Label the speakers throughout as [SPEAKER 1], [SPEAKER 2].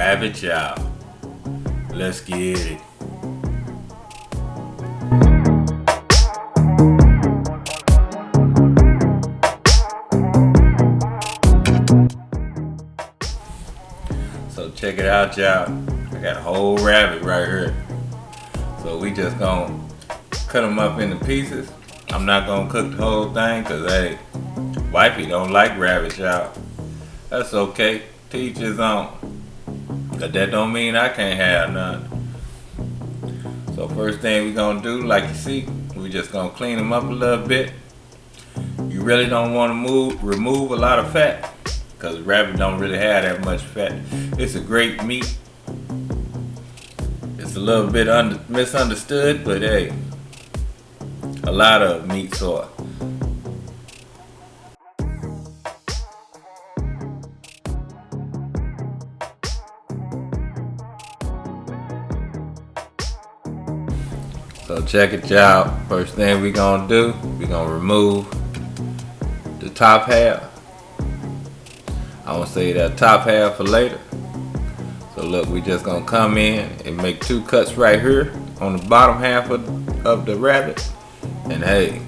[SPEAKER 1] Rabbit Chow. Let's get it. So check it out, y'all. I got a whole rabbit right here. So we just gonna cut them up into pieces. I'm not gonna cook the whole thing because, hey, wifey don't like rabbit, y'all. That's okay. Teach his own. But that don't mean I can't have none. So first thing we gonna do, like you see, we just gonna clean them up a little bit. You really don't want to remove a lot of fat because rabbit don't really have that much fat. It's a great meat. It's a little bit misunderstood, but hey, a lot of meat soil. So check it out. First thing we gonna do, we gonna remove the top half. I want to save that top half for later. So look, we just gonna come in and make 2 cuts right here on the bottom half of the rabbit. And hey,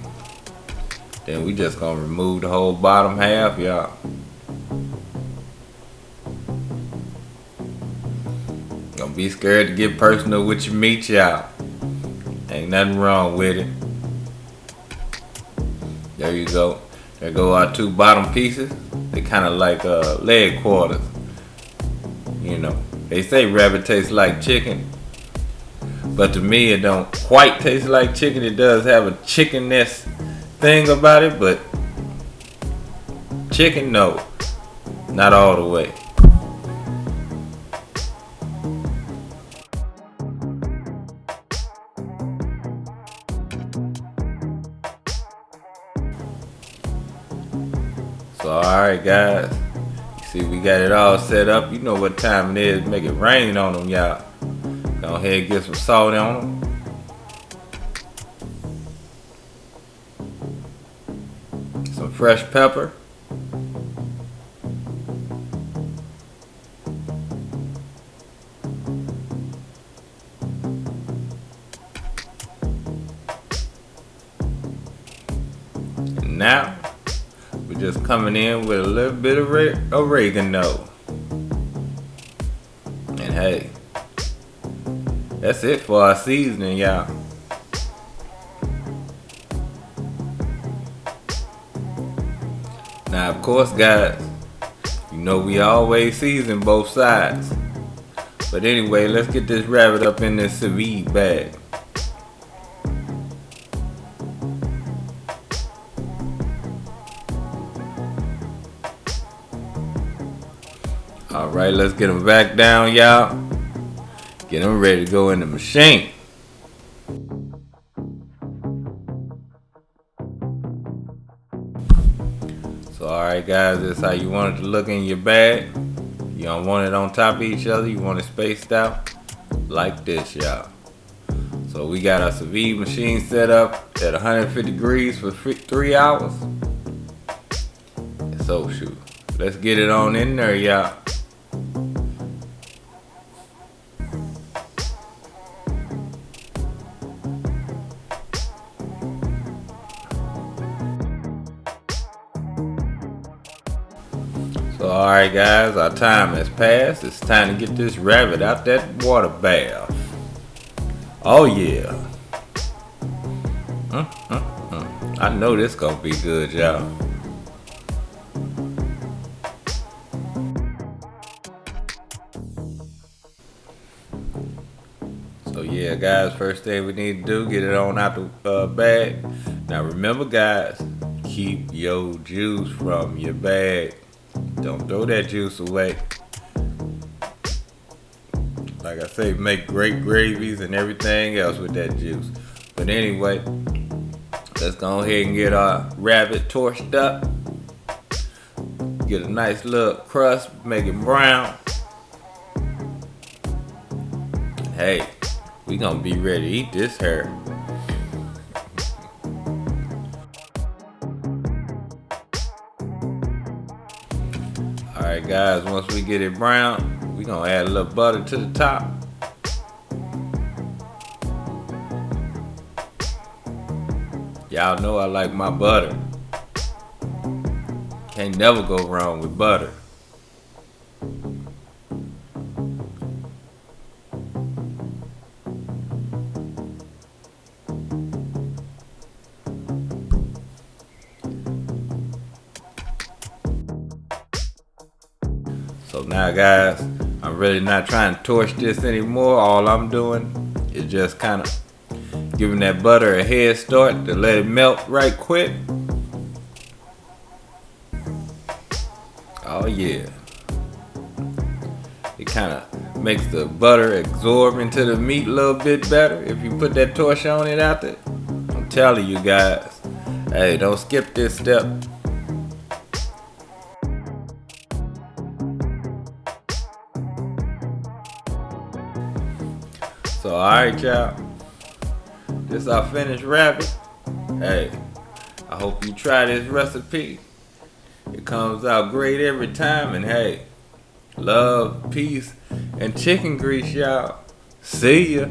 [SPEAKER 1] then we just gonna remove the whole bottom half, y'all. Don't be scared to get personal with your meat, y'all. Ain't nothing wrong with it. There you go. There go our 2 bottom pieces. They kind of like leg quarters. You know, they say rabbit tastes like chicken, but to me it don't quite taste like chicken. It does have a chicken-ness thing about it, but chicken, no, not all the way. So alright guys, you see we got it all set up. You know what time it is. Make it rain on them, y'all. Go ahead and get some salt on them. Some fresh pepper. And now we're just coming in with a little bit of oregano. And hey, that's it for our seasoning, y'all. Now, of course, guys, you know we always season both sides. But anyway, let's get this rabbit up in this sous vide bag. Alright, let's get them back down, y'all. Get them ready to go in the machine. So alright guys, this is how you want it to look in your bag. You don't want it on top of each other. You want it spaced out like this, y'all. So we got our sous vide machine set up at 150 degrees for 3 hours. So shoot, let's get it on in there, y'all. So alright guys, our time has passed. It's time to get this rabbit out that water bath. Oh yeah. I know this gonna be good, y'all. So yeah guys, first thing we need to do, get it on out the bag. Now remember guys, keep your juice from your bag. Don't throw that juice away. Like I say, make great gravies and everything else with that juice. But anyway, let's go ahead and get our rabbit torched up. Get a nice little crust, make it brown. Hey, we gonna be ready to eat this here. Alright guys, once we get it brown, we We gonna add a little butter to the top. Y'all know I like my butter. Can't never go wrong with butter. So now guys, I'm really not trying to torch this anymore. All I'm doing is just kind of giving that butter a head start to let it melt right quick. Oh yeah. It kind of makes the butter absorb into the meat a little bit better if you put that torch on it out there. I'm telling you guys, hey, don't skip this step. So alright y'all, this our finished rabbit. Hey, I hope you try this recipe. It comes out great every time, and hey, love, peace, and chicken grease y'all. See ya.